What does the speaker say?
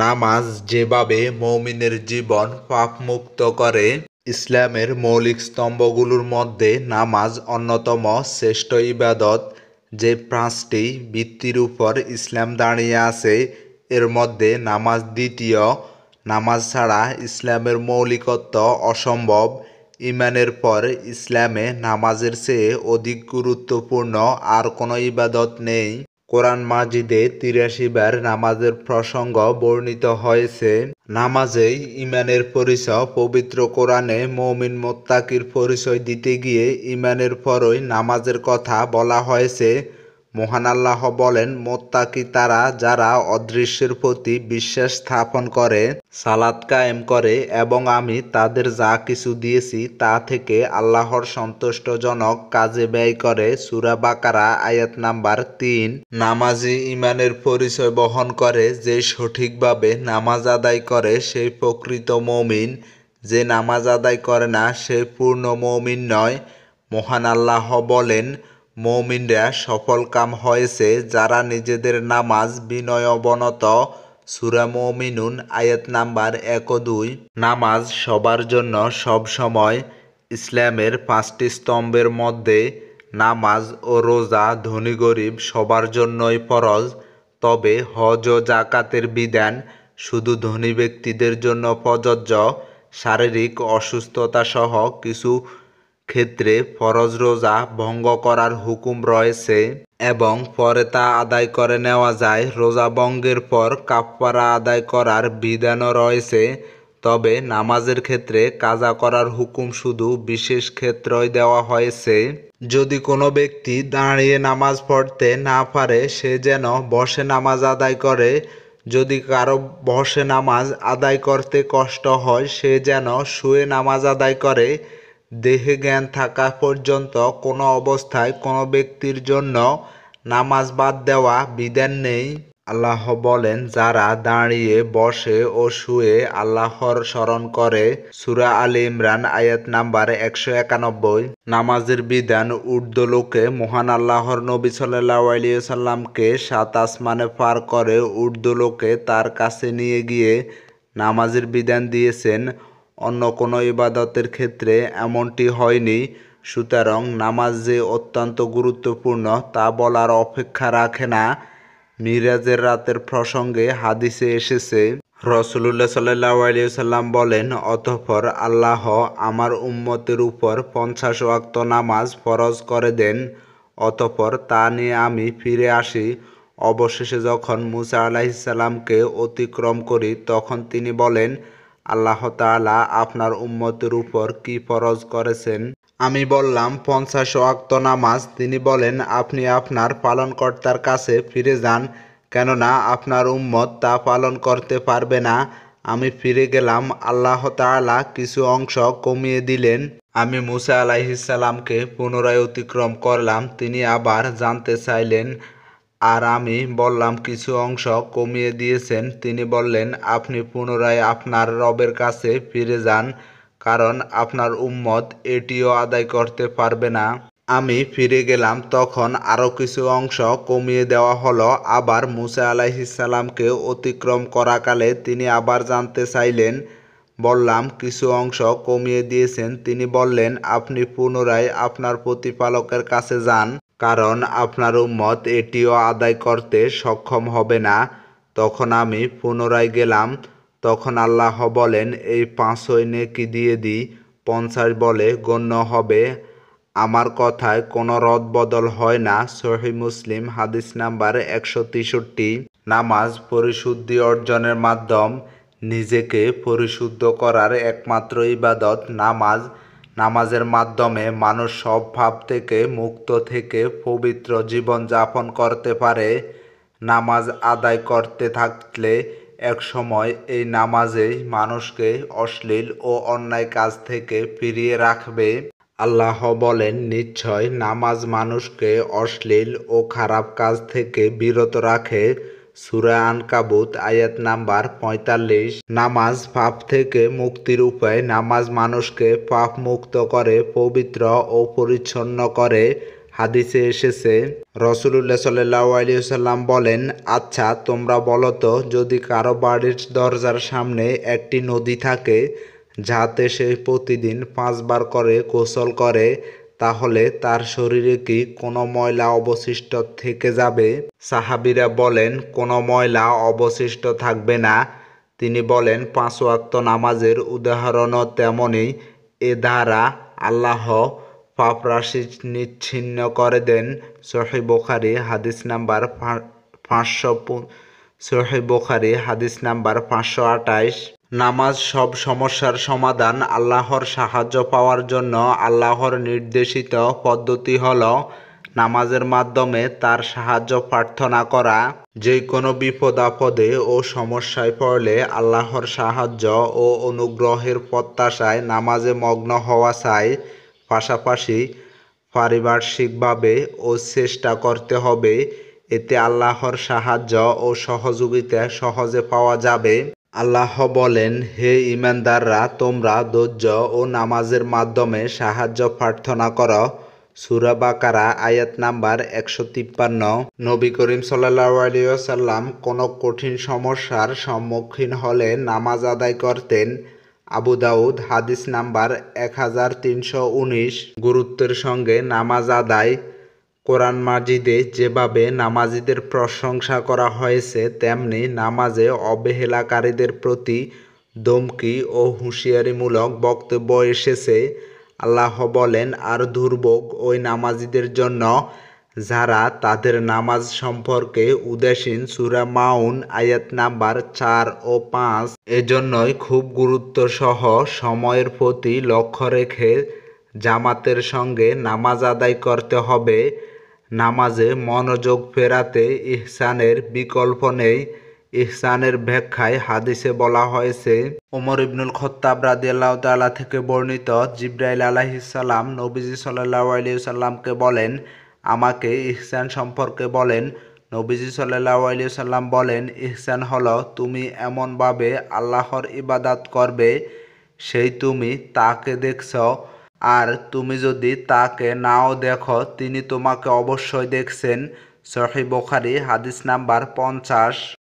নামাজ যেভাবে মুমিনের জীবন পাপমুক্ত করে, ইসলামের মৌলিক স্তম্ভগুলোর মধ্যে নামাজ অন্যতম শ্রেষ্ঠ ইবাদত। যে পাঁচটি ভিত্তির উপর ইসলাম দাঁড়িয়ে আছে, এর মধ্যে নামাজ দ্বিতীয়। নামাজ ছাড়া ইসলামের মৌলিকত্ব অসম্ভব। ঈমানের পর ইসলামে নামাজের চেয়ে অধিক গুরুত্বপূর্ণ আর কোনো ইবাদত নেই। কোরআন মাজিদে ৮৩ বার নামাজের প্রসঙ্গ বর্ণিত হয়েছে। নামাজেই ঈমানের পরিচয়। পবিত্র কোরআনে মুমিন মুত্তাকির পরিচয় দিতে গিয়ে ঈমানের পরই নামাজের কথা বলা হয়েছে। মহান আল্লাহ বলেন, মুত্তাকি তারা যারা অদৃশ্যের প্রতি বিশ্বাস স্থাপন করে, সালাত কায়েম করে এবং আমি তাদের যা কিছু দিয়েছি তা থেকে আল্লাহর সন্তুষ্টজনক কাজে ব্যয় করে। সূরা বাকারা আয়াত নাম্বার ৩। নামাজই ঈমানের পরিচয় বহন করে। যে সঠিকভাবে নামাজ আদায় করে সেই প্রকৃত মুমিন। যে নামাজ আদায় করে না সে পূর্ণ মুমিন নয়। মহান আল্লাহ বলেন, মুমিনরা সফলকাম হয়েছে যারা নিজেদের নামাজ বিনয়াবনত। সূরা মুমিনুন আয়াত নাম্বার ১ ও ২। নামাজ সবার জন্য সব সময়। ইসলামের পাঁচটি স্তম্ভের মধ্যে নামাজ ও রোজা ধনী গরিব সবার জন্যই ফরজ। তবে হজ ও যাকাতের বিধান শুধু ধনী ব্যক্তিদের জন্য প্রযোজ্য। শারীরিক অসুস্থতা সহ কিছু ক্ষেত্রে ফরজ রোজা ভঙ্গ করার হুকুম রয়েছে এবং পরে তা আদায় করে নেওয়া যায়। রোজা ভঙ্গের পর কাফফারা আদায় করার বিধানও রয়েছে। তবে নামাজের ক্ষেত্রে কাজা করার হুকুম শুধু বিশেষ ক্ষেত্রেই দেওয়া হয়েছে। যদি কোনো ব্যক্তি দাঁড়িয়ে নামাজ পড়তে না পারে সে যেন বসে নামাজ আদায় করে। যদি কারো বসে নামাজ আদায় করতে কষ্ট হয় সে যেন শুয়ে নামাজ আদায় করে। দেহে জ্ঞান থাকা পর্যন্ত কোনো অবস্থায় কোনো ব্যক্তির জন্য নামাজ বাদ দেওয়া বিধান নেই। আল্লাহ বলেন, যারা দাঁড়িয়ে বসে ও শুয়ে আল্লাহর স্মরণ করে। সূরা আলে ইমরান আয়াত নাম্বার ১৯১। নামাজের বিধান ঊর্ধ্বলোকে। মহান আল্লাহর নবী সাল্লাল্লাহু আলাইহি ওয়াসাল্লামকে ৭ আসমানে পার করে ঊর্ধ্বলোকে তার কাছে নিয়ে গিয়ে নামাজের বিধান দিয়েছেন। অন্য কোনো ইবাদতের ক্ষেত্রে এমনটি হয়নি। সুতরাং নামাজ যে অত্যন্ত গুরুত্বপূর্ণ তা বলার অপেক্ষা রাখে না। মিরাজের রাতের প্রসঙ্গে হাদিসে এসেছে, রাসূলুল্লাহ সাল্লাল্লাহু আলাইহি ওয়াসাল্লাম বলেন, অতঃপর আল্লাহ আমার উম্মতের উপর ৫০ ওয়াক্ত নামাজ ফরজ করে দেন। অতঃপর তা নিয়ে আমি ফিরে আসি। অবশেষে যখন মুসা আলাইহিস সালামকে অতিক্রম করি তখন তিনি বলেন, আল্লাহ তাআলা আপনার উম্মতের উপর কি ফরজ করেছেন? আমি বললাম, ৫০ ওয়াক্ত নামাজ। তিনি বলেন, আপনি আপনার পালনকর্তার কাছে ফিরে যান, কেননা আপনার উম্মত তা পালন করতে পারবে না। আমি ফিরে গেলাম। আল্লাহ তাআলা কিছু অংশ কমিয়ে দিলেন। আমি মুসা আলাইহিস সালামকে পুনরায় অতিক্রম করলাম। তিনি আবার জানতে চাইলেন আর আমি বললাম কিছু অংশ কমিয়ে দিয়েছেন। তিনি বললেন, আপনি পুনরায় আপনার রবের কাছে ফিরে যান, কারণ আপনার উম্মত এটিও আদায় করতে পারবে না। আমি ফিরে গেলাম। তখন আরও কিছু অংশ কমিয়ে দেওয়া হলো। আবার মুসা আলাইহিস সালামকে অতিক্রম করাকালে তিনি আবার জানতে চাইলেন। বললাম, কিছু অংশ কমিয়ে দিয়েছেন। তিনি বললেন, আপনি পুনরায় আপনার প্রতিপালকের কাছে যান, কারণ আপনার উম্মত এটিও আদায় করতে সক্ষম হবে না। তখন আমি পুনরায় গেলাম। তখন আল্লাহ বলেন, এই ৫ই নেকি দিয়ে দিই, ৫০ বলে গণ্য হবে। আমার কথায় কোনো রদবদল হয় না। সহিহ মুসলিম হাদিস নাম্বার ১৬৩। নামাজ পরিশুদ্ধি অর্জনের মাধ্যম। নিজেকে পরিশুদ্ধ করার একমাত্র ইবাদত নামাজ। নামাজের মাধ্যমে মানুষ সব পাপ থেকে মুক্ত থেকে পবিত্র জীবন যাপন করতে পারে। নামাজ আদায় করতে থাকলে একসময় এই নামাজেই মানুষকে অশ্লীল ও অন্যায় কাজ থেকে ফিরিয়ে রাখবে। আল্লাহ বলেন, নিশ্চয় নামাজ মানুষকে অশ্লীল ও খারাপ কাজ থেকে বিরত রাখে। সূরা আনকাবুত আয়াত নাম্বার ৪৫। নামাজ পাপ থেকে মুক্তির উপায়। নামাজ মানুষকে পাপ মুক্ত করে, পবিত্র ও পরিচ্ছন্ন করে। হাদিসে এসেছে, রাসূলুল্লাহ সাল্লাল্লাহু আলাইহি ওয়াসাল্লাম বলেন, আচ্ছা তোমরা বলো তো, যদি কারো বাড়ির দরজার সামনে একটি নদী থাকে যাতে সে প্রতিদিন 5 বার করে গোসল করে, তাহলে তার শরীরে কি কোনো ময়লা অবশিষ্ট থেকে যাবে? সাহাবীরা বলেন, কোনো ময়লা অবশিষ্ট থাকবে না। তিনি বলেন, 5 ওয়াক্ত নামাজের উদাহরণও তেমনই। এ দ্বারা আল্লাহ পাপরাশি নিচ্ছিন্ন করে দেন। সহিহ বুখারী হাদিস নাম্বার 528। নামাজ সব সমস্যার সমাধান। আল্লাহর সাহায্য পাওয়ার জন্য আল্লাহর নির্দেশিত পদ্ধতি হলো নামাজের মাধ্যমে তার সাহায্য প্রার্থনা করা। যে কোনো বিপদ আপদে ও সমস্যায় পড়লে আল্লাহর সাহায্য ও অনুগ্রহের প্রত্যাশায় নামাজে মগ্ন হওয়া চাই। পাশাপাশি পারিপার্শ্বিকভাবে ও চেষ্টা করতে হবে, এতে আল্লাহর সাহায্য ও সহযোগিতা সহজে পাওয়া যাবে। আল্লাহ বলেন, হে ঈমানদাররা, তোমরা ধৈর্য ও নামাজের মাধ্যমে সাহায্য প্রার্থনা করো। সূরা বাকারা আয়াত নাম্বার 153। নবী করিম সাল্লাল্লাহু আলাইহি ওয়াসাল্লাম কোনো কঠিন সমস্যার সম্মুখীন হলে নামাজ আদায় করতেন। আবু দাউদ হাদিস নাম্বার 1319। গুরুত্বের সঙ্গে নামাজ আদায়। কোরআন মাজিদে যেভাবে নামাজীদের প্রশংসা করা হয়েছে, তেমনি নামাজে অবহেলাকারীদের প্রতি ধমকি ও হুঁশিয়ারিমূলক বক্তব্য এসেছে। আল্লাহ বলেন, আর দুর্ভোগ ওই নামাজীদের জন্য যারা তাদের নামাজ সম্পর্কে উদাসীন। সূরা মাউন আয়াত নাম্বার 4 ও 5। এজন্যই খুব গুরুত্বসহ সময়ের প্রতি লক্ষ্য রেখে জামাতের সঙ্গে নামাজ আদায় করতে হবে। নামাজে মনোযোগ ফেরাতে ইহসানের বিকল্প নেই। ইহসানের ব্যাখ্যায় হাদিসে বলা হয়েছে, ওমর ইবনুল খাত্তাব রাদিয়াল্লাহু তাআলা থেকে বর্ণিত, জিবরাইল আলাইহিস সালাম নবীজি সাল্লাল্লাহু আলাইহি ওয়াসাল্লামকে বলেন, আমাকে ইহসান সম্পর্কে বলেন। নবীজি সাল্লাল্লাহু আলাইহি ওয়াসাল্লাম বলেন, ইহসান হলো তুমি এমনভাবে আল্লাহর ইবাদত করবে সেই তুমি তাকে দেখছ, আর তুমি যদি তাকে নাও দেখো তিনি তোমাকে অবশ্যই দেখছেন। সহিহ বুখারী হাদিস নাম্বার 50।